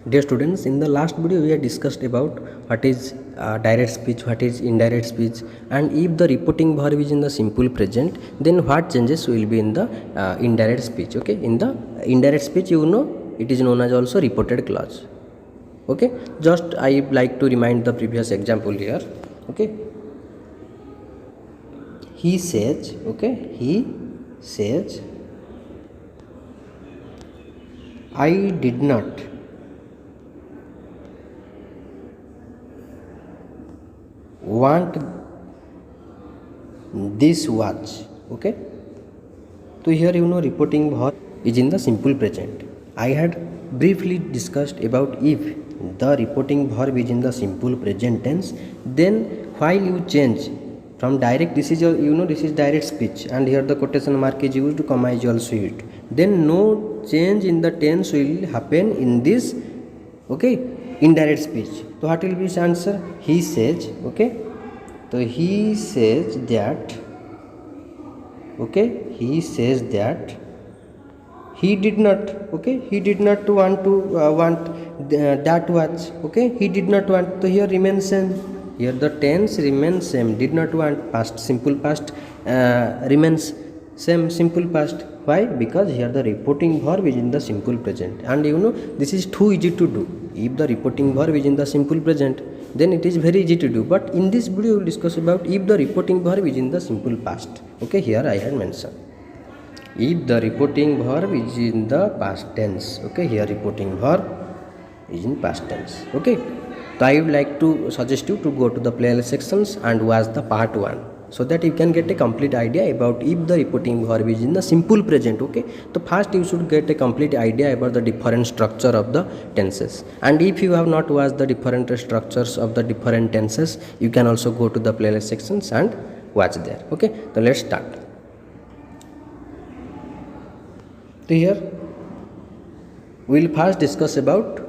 Dear students, in the last video we have discussed about what is direct speech, what is indirect speech, and if the reporting verb is in the simple present, then what changes will be in the indirect speech. Okay, in the indirect speech, it is known as also reported clause. Okay, just I like to remind the previous example here. Okay, he says. Okay, he says, I did not want this watch. Okay, so here reporting verb is in the simple present. I had briefly discussed about if the reporting verb is in the simple present tense, then while you change from direct, this is your this is direct speech, and here the quotation mark is used, comma is also used, then no change in the tense will happen in this indirect speech. So what will be his answer? He says, so he says that he says that he did not he did not want that watch. He did not want, so here remains same, here the tense remains same, did not want, past simple past remains same, simple past. Why? Because here the reporting verb is in the simple present, and this is too easy to do. If the reporting verb is in the simple present, then it is very easy to do, but in this video we will discuss about if the reporting verb is in the simple past. Here I had mentioned if the reporting verb is in the past tense. Here reporting verb is in past tense. So I would like to suggest you to go to the playlist sections and watch the part 1, so that you can get a complete idea about if the reporting verb is in the simple present. So first you should get a complete idea about the different structure of the tenses, and if you have not watched the different structures of the different tenses, you can also go to the playlist sections and watch there. So let's start. So here we will first discuss about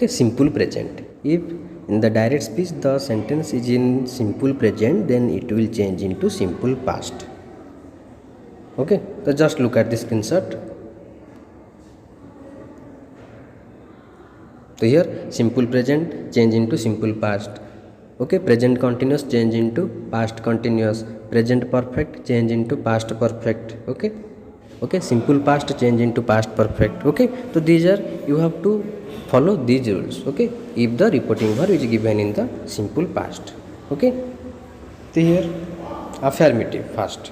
simple present. If in the direct speech the sentence is in simple present, then it will change into simple past. So just look at this screenshot. So here simple present change into simple past. Present continuous change into past continuous. Present perfect change into past perfect. Simple past change into past perfect. So these are, you have to follow these rules. If the reporting verb is given in the simple past. So here affirmative first.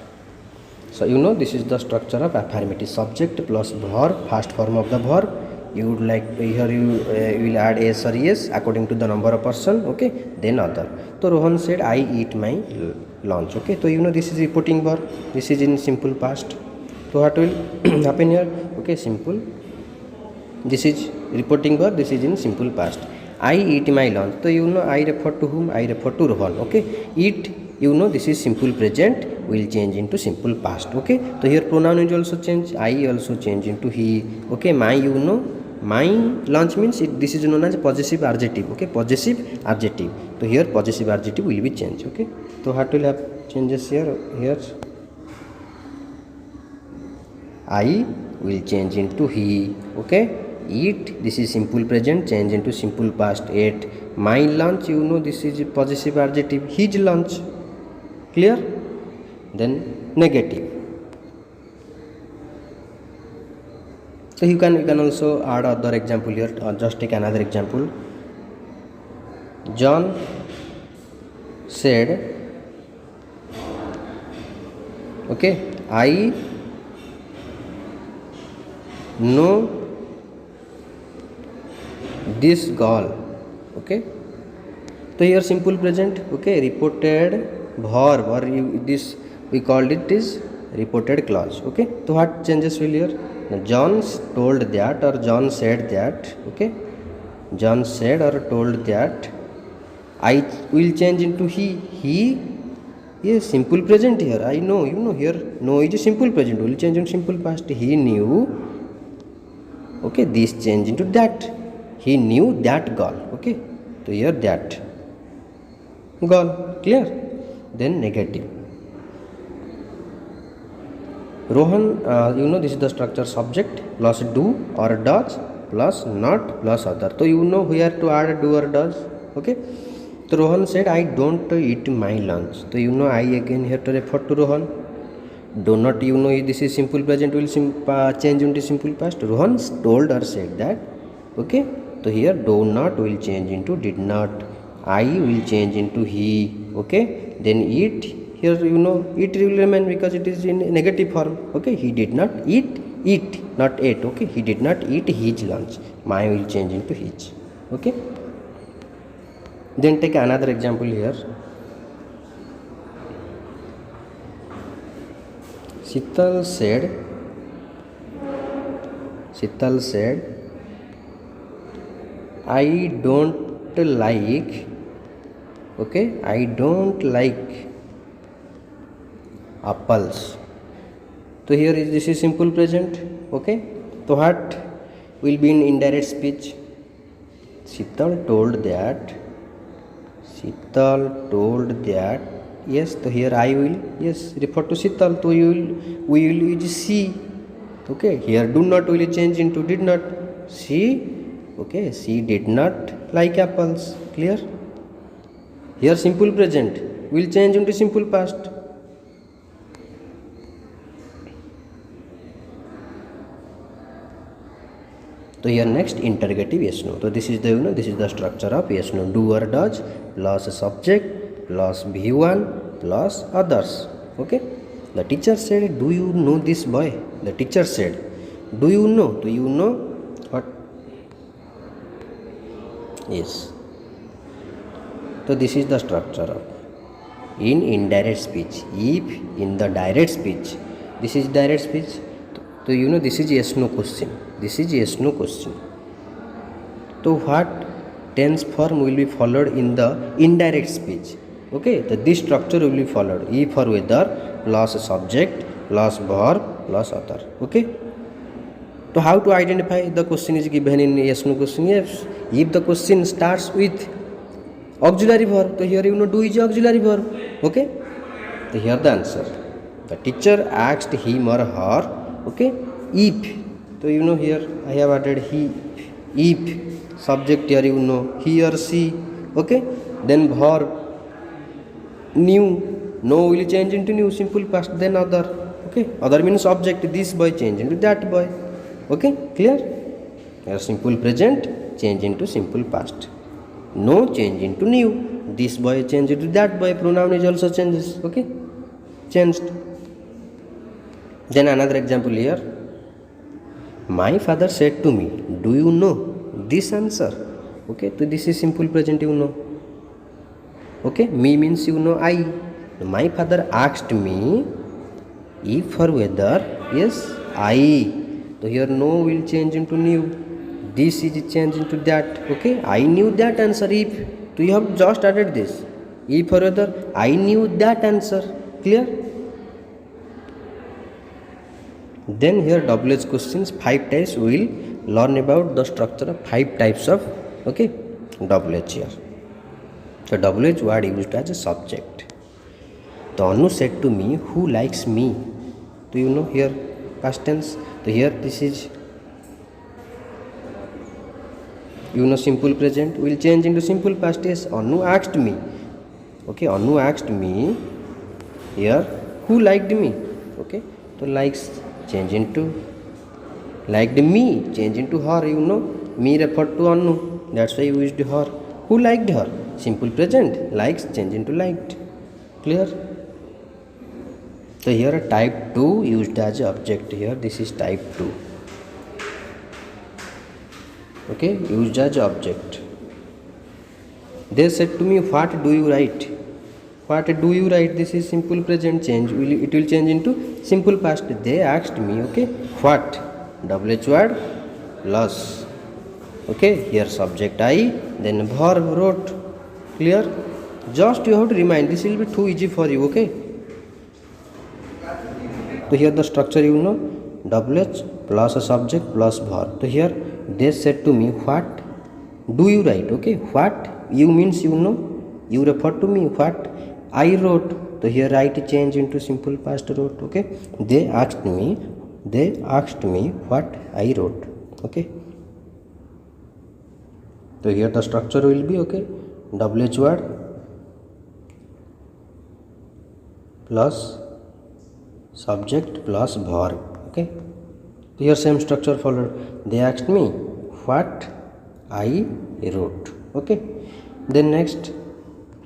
So this is the structure of affirmative: subject plus verb, first form of the verb. You would like here you will add s or yes according to the number of person. Then other. So Rohan said, I eat my lunch. So this is reporting verb, this is in simple past. So what will happen here? Simple, this is reporting verb, this is in simple past. I eat my lunch. So I refer to whom? I refer to Rohan. Eat, this is simple present, will change into simple past. So here pronoun is also change, I also change into he. My, my lunch means this is known as possessive adjective. Possessive adjective. So here possessive adjective will be changed. So what will have changes here? I will change into he. Eat, this is simple present, change into simple past. Ate. My lunch, this is possessive adjective, his lunch. Clear? Then negative. So you can also add other example here, or just take another example. John said, I know this girl. So here simple present, reported verb, or this we called it is reported clause. So what changes will here? John told that, or John said that. John said or told that. I will change into he is simple present here. I know, here no is a simple present, will change into simple past. He knew. This change into that. He knew that girl. So here that girl. Clear? Then negative. Rohan, this is the structure: subject plus do or does plus not plus other. So you know where to add do or does. Okay. So Rohan said, I don't eat my lunch. So you know I again here to refer to Rohan. Do not, you know, this is simple present will change into simple past. Rohan told or said that. Okay. So here do not will change into did not. I will change into he. Okay. Then eat, here you know it will remain because it is in negative form. Okay. He did not eat not ate. Okay. He did not eat his lunch. My will change into his. Okay. Then take another example here. Sital said, I don't like, okay, I don't like apples. So here is this is simple present. Okay. So what will be in indirect speech? Sital told that, yes, so here I will, yes, refer to Sital, so we will use she. Okay, here do not will change into did not. She, okay, she did not like apples. Clear? Here simple present will change into simple past. So here next interrogative yes no. So this is the this is the structure of yes no. Do or does plus subject plus V1 plus others. Okay. The teacher said, do you know this boy? The teacher said, do you know? Do you know what? Yes. So this is the structure of in indirect speech. If in the direct speech, this is direct speech. So you know this is yes no question. This is yes no question. So what tense form will be followed in the indirect speech? Okay, so this structure will be followed. If or whether plus subject plus verb plus other. Okay. So how to identify the question is given in yes no question? Yes. If the question starts with auxiliary verb, so here you know do is auxiliary verb. Okay. So here the answer. The teacher asked him or her. Okay. If, so you know here I have added he. If subject here you know he or she. Okay. Then verb new, no will change into new simple past. Then other. Okay. Other means object. This boy change into that boy. Okay. Clear? Here simple present change into simple past. No change into new. This boy change into that boy. Pronoun is also changes. Okay. Changed. Then another example here. My father said to me, do you know this answer? Okay, so this is simple present you know. Okay, me means you know I. My father asked me if or whether, yes, I. So here no will change into new. This is change into that. Okay, I knew that answer if. So you have just added this. If or whether I knew that answer. Clear? Then here WH questions 5 types. We will learn about the structure of 5 types of okay WH here. So WH word used as a subject. The Anu said to me, who likes me? Do you know here past tense? So here this is you know simple present will change into simple past tense. Anu asked me. Okay, Anu asked me here who liked me. Okay, so likes change into liked me, change into her, you know, me referred to Anu, that's why you used her. Who liked her? Simple present, likes change into liked. Clear? So here type 2 used as object here, this is type 2. Okay, used as object. They said to me, what do you write? What do you write? This is simple present change. It will change into simple past. They asked me, okay, what? WH word plus. Okay, here subject I, then verb wrote. Clear? Just you have to remind. This will be too easy for you. Okay. So here the structure you know WH plus a subject plus verb. So here they said to me, what do you write? Okay, what you means you know you refer to me what I wrote. So here write change into simple past wrote. Okay, they asked me what I wrote. Okay, So here the structure will be okay, WH word plus subject plus verb. Okay, here same structure followed. They asked me what I wrote. Okay, then next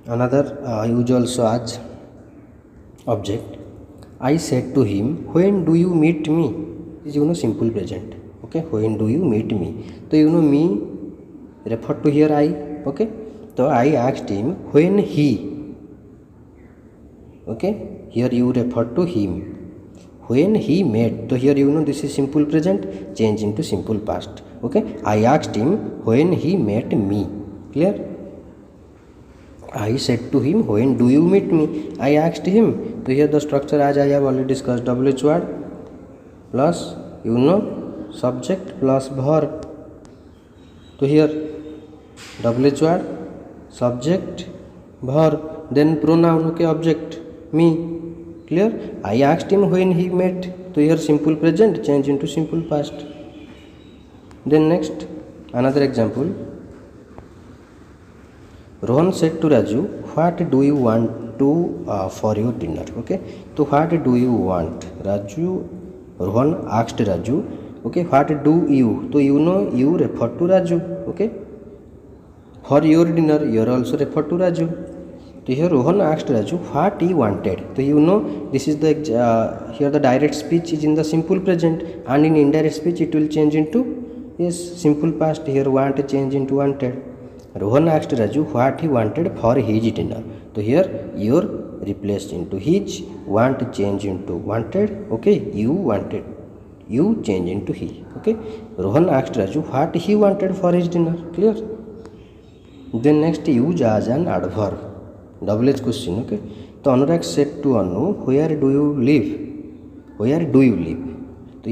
another use also as object. I said to him, when do you meet me? Is simple present. Okay, when do you meet me? So me refer to here I. Okay, so I asked him when he. Okay, here you refer to him. When he met, so here this is simple present, change into simple past. Okay, I asked him when he met me. Clear? I said to him, when do you meet me? I asked him. So here the structure as I have already discussed, WH word plus subject plus verb. So here WH word subject verb, then pronoun, okay, object me. Clear? I asked him when he met. So here simple present change into simple past. Then next another example. Rohan said to Raju, what do you want to for your dinner? Okay, so what do you want? Rohan asked Raju, okay, what do you? So you refer to Raju. Okay, for your dinner you also refer to Raju. So here Rohan asked Raju what he wanted. So this is the here the direct speech is in the simple present, and in indirect speech it will change into simple past. Here want change into wanted. Rohan asked Raju what he wanted for his dinner. So here your replaced into his, want change into wanted. Okay, you wanted, you change into he. Okay, Rohan asked Raju what he wanted for his dinner. Clear? Then next use as an adverb. WH question. Okay, so Anurag said to Anu, where do you live? Where do you live? So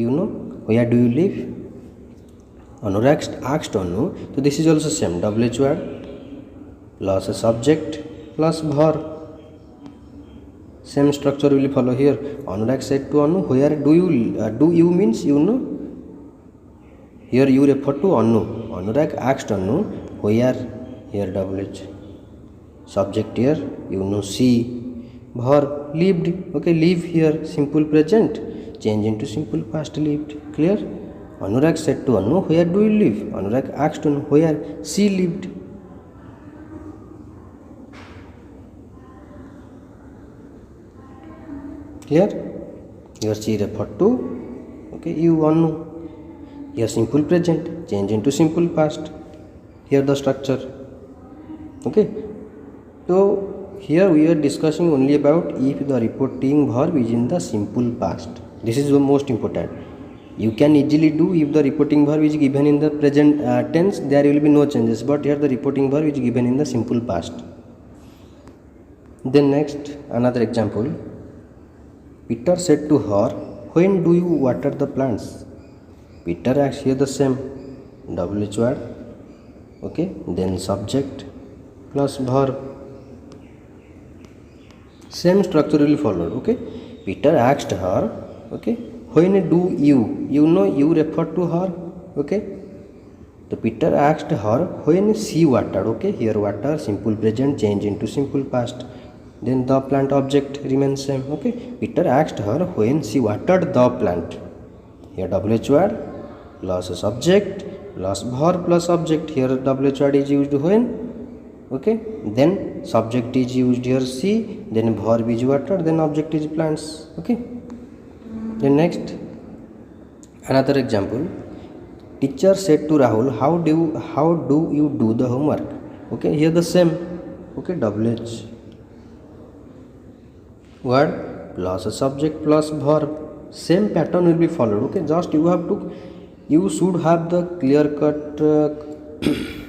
where do you live? Anurag asked Anu. So this is also same, WH word plus a subject plus verb. Same structure will follow here. Anurag said to Anu, where do you means here you refer to Anu. Anurag asked Anu where, here WH subject, here see, verb lived. Okay, live here simple present change into simple past, lived. Clear? Anurag said to Anu, where do you live? Anurag asked Anu where she lived. Clear? Here she referred to, okay, you Anu. Here simple present change into simple past. Here the structure. Okay, so here we are discussing only about if the reporting verb is in the simple past. This is the most important. You can easily do if the reporting verb is given in the present tense, there will be no changes, but here the reporting verb is given in the simple past. Then next another example. Peter said to her, when do you water the plants? Peter asked, here the same, WH word, okay, then subject plus verb. Same structure will follow. Okay, Peter asked her, okay, when do you refer to her. Okay, so Peter asked her when she watered. Okay, here water simple present change into simple past, then the plant object remains same. Okay, Peter asked her when she watered the plant. Here WH word plus subject plus verb plus object. Here WH word is used when. Okay, then subject is used here see, then verb is water, then object is plants. Okay, then next another example. Teacher said to Rahul, how do you do the homework? Okay, here the same. Okay, WH word plus a subject plus verb. Same pattern will be followed. Okay, just you should have the clear cut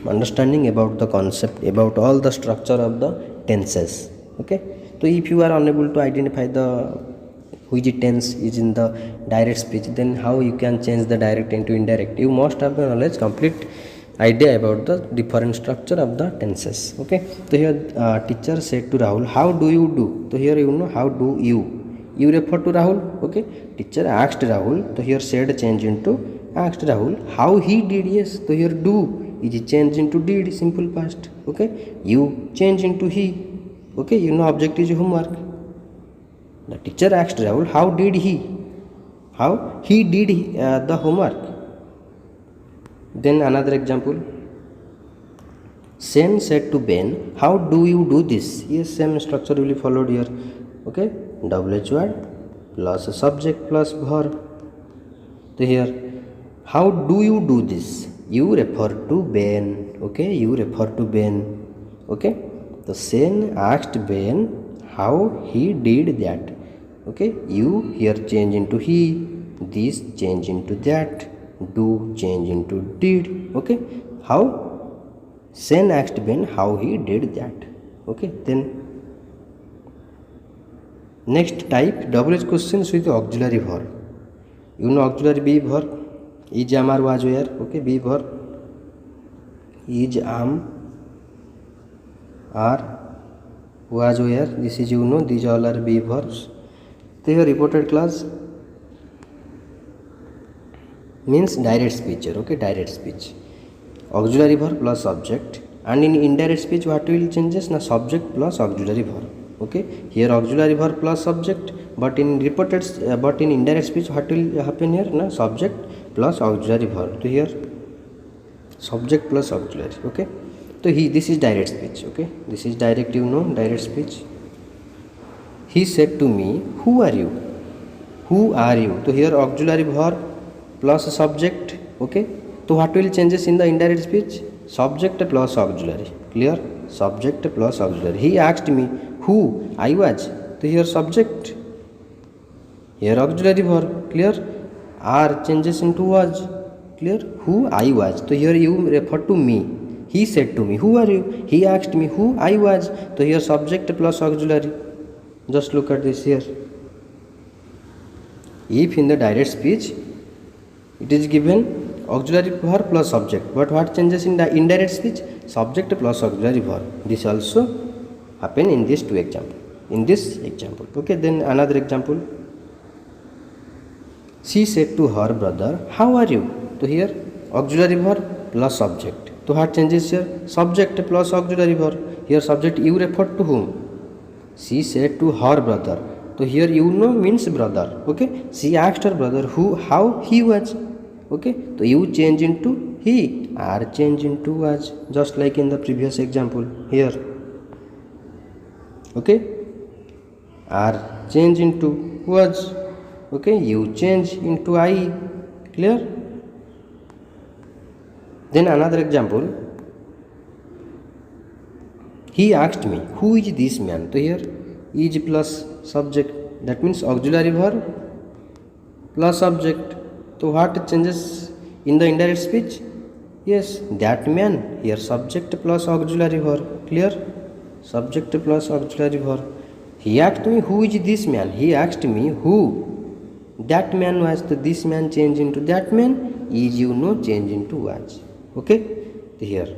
understanding about the concept, about all the structure of the tenses. Okay, so if you are unable to identify the which tense is in the direct speech, then how you can change the direct into indirect? You must have the knowledge, complete idea about the different structure of the tenses. Okay, so here teacher said to Rahul, how do you do? So here how do you refer to Rahul. Okay, teacher asked Rahul, so here said change into asked Rahul how he did. Yes, so here do is changed into did, simple past. Okay, you change into he. Okay, you know object is homework. The teacher asked Rahul, how did he? How he did the homework. Then another example. Sen said to Ben, how do you do this? Yes, same structure will be followed here. Okay, WH word plus subject plus verb. So here, how do you do this? You refer to Ben. Okay, you refer to Ben. Okay, so Sen asked Ben how he did that. Okay, you here change into he, this change into that, do change into did. Okay, how Sen asked Ben how he did that. Okay, then next type WH questions with auxiliary verb. You know auxiliary be verb. Is, am, are, was, were. Okay, be verb. Is, am, are, was, were. This is, you know, these all are be verbs. So here reported class means direct speech. Okay, direct speech. Auxiliary verb plus subject, and in indirect speech what will changes? Na subject plus auxiliary verb. Okay, here auxiliary verb plus subject, but in reported but in indirect speech what will happen here? Na subject plus auxiliary verb. So here subject plus auxiliary. Okay, so this is direct speech. Okay, this is direct, you know, direct speech. He said to me, who are you? Who are you? So here auxiliary verb plus subject. Okay, so what will changes in the indirect speech? Subject plus auxiliary. Clear? Subject plus auxiliary. He asked me who I was. So here subject, here auxiliary verb. Clear? Are changes into was. Clear? Who I was. So here you refer to me. He said to me, who are you? He asked me who I was. So here subject plus auxiliary. Just look at this here. If in the direct speech it is given auxiliary verb plus subject, but what changes in the indirect speech? Subject plus auxiliary verb. This also happen in these two example. In this example. Okay, then another example. She said to her brother, how are you? So here auxiliary verb plus subject. So what changes here? Subject plus auxiliary verb. Here subject you refer to whom? She said to her brother. So here you know means brother. Okay, she asked her brother how he was. Okay, so you change into he, are change into was, just like in the previous example here. Okay, are change into was. Okay, you change into I. Clear? Then another example. He asked me, who is this man? So here is plus subject, that means auxiliary verb plus subject. So what changes in the indirect speech? Yes, that man. Here subject plus auxiliary verb. Clear? Subject plus auxiliary verb. He asked me who is this man. He asked me who that man was. So this man change into that man. Is, you know, change into was. Okay? So here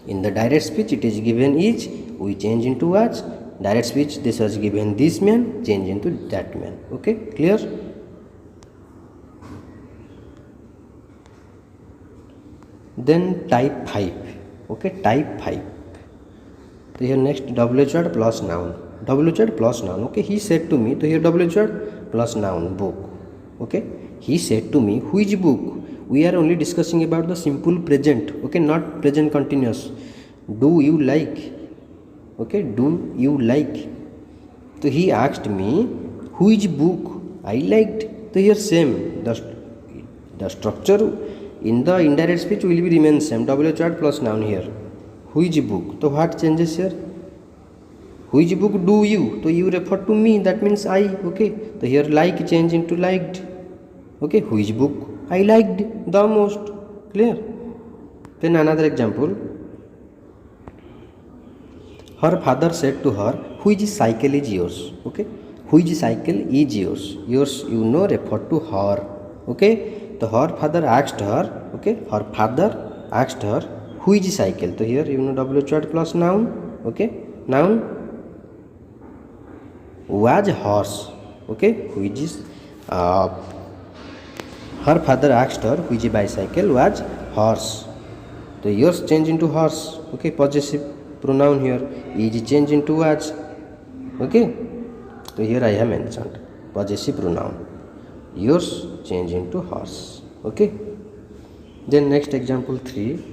in the direct speech it is given is, we change into was. Direct speech this was given this man, change into that man. Okay, clear? Then type 5. Okay, type 5. So here next WH word plus noun. WH word plus noun. Okay, he said to me. So here WH word plus noun, book. Okay, he said to me, which book? We are only discussing about the simple present. Okay, not present continuous. Do you like? Okay, do you like? So he asked me which book I liked. So here same, the structure in the indirect speech will be remain same. WH word plus noun here. Which book? So what changes here? Which book do you? So you refer to me, that means I. Okay, so here like change into liked. Okay, which book I liked the most. Clear? Then another example. Her father said to her, which cycle is yours? Okay, which cycle is yours? Yours, you know, refer to her. Okay, so her father asked her. Okay, her father asked her which cycle. So here you know WH word plus noun. Okay, noun was horse. Okay, which is her father asked her which bicycle was horse. So yours change into horse. Okay, possessive pronoun here. Is change into was. Okay, so here I have mentioned possessive pronoun. Yours change into horse. Okay, then next example 3.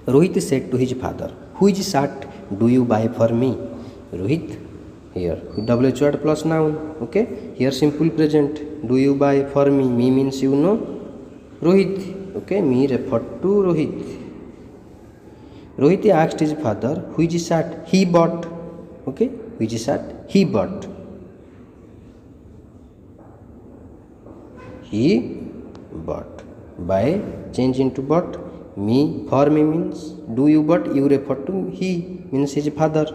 Rohit said to his father, which shirt do you buy for me? Rohit, here WH word plus noun. Okay, here simple present. Do you buy for me? Me means you know Rohit. Okay, me referred to Rohit. Rohit asked his father which shirt he bought. Okay, which shirt he bought. He bought. Buy change into bought. Me, for me means do you bought, you refer to he means his father.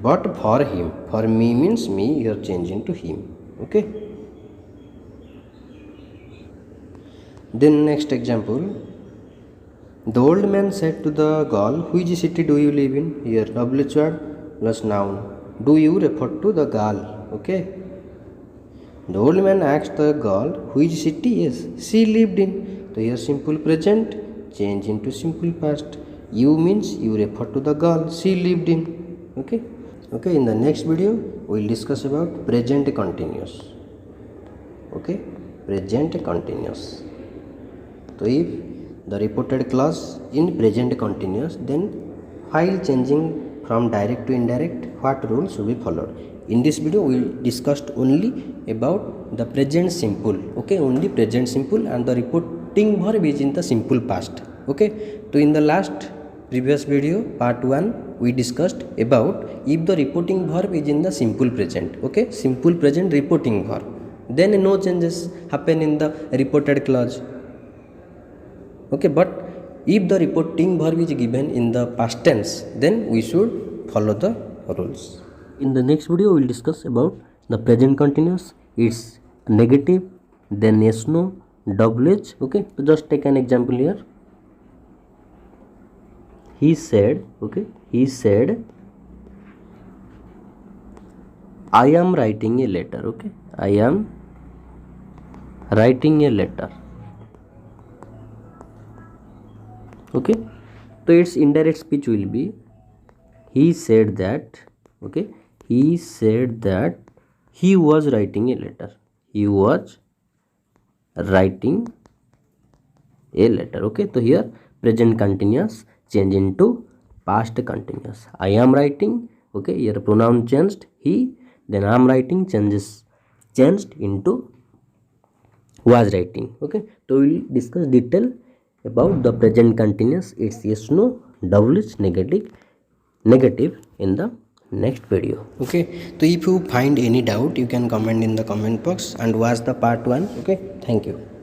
Bought for him. For me means me, you are changing to him. Okay. Then next example. The old man said to the girl, which city do you live in? Here WH word plus noun. Do you refer to the girl? Okay. The old man asked the girl which city is she lived in. So here simple present change into simple past. You means you refer to the girl she lived in. Okay. Okay, in the next video we will discuss about present continuous. Okay, present continuous. So if the reported clause in present continuous, then while changing from direct to indirect, what rules should be followed? In this video we will discussed only about the present simple. Okay, only present simple, and the reporting verb is in the simple past. Okay, so in the last previous video part 1 we discussed about if the reporting verb is in the simple present. Okay, simple present reporting verb, then no changes happen in the reported clause. Okay, but if the reporting verb is given in the past tense, then we should follow the rules. In the next video we will discuss about the present continuous, its negative, then yes no, WH. Okay, so just take an example here. He said, okay, he said, I am writing a letter. Okay, I am writing a letter. Okay, so its indirect speech will be he said that. Okay, he said that he was writing a letter. He was writing a letter. Okay, so here present continuous change into past continuous. I am writing. Okay, here pronoun changed he, then I am writing changed into was writing. Okay, so we will discuss detail about the present continuous, its yes no, WH, negative in the next video. Okay, so if you find any doubt you can comment in the comment box and watch the part 1. Okay, thank you.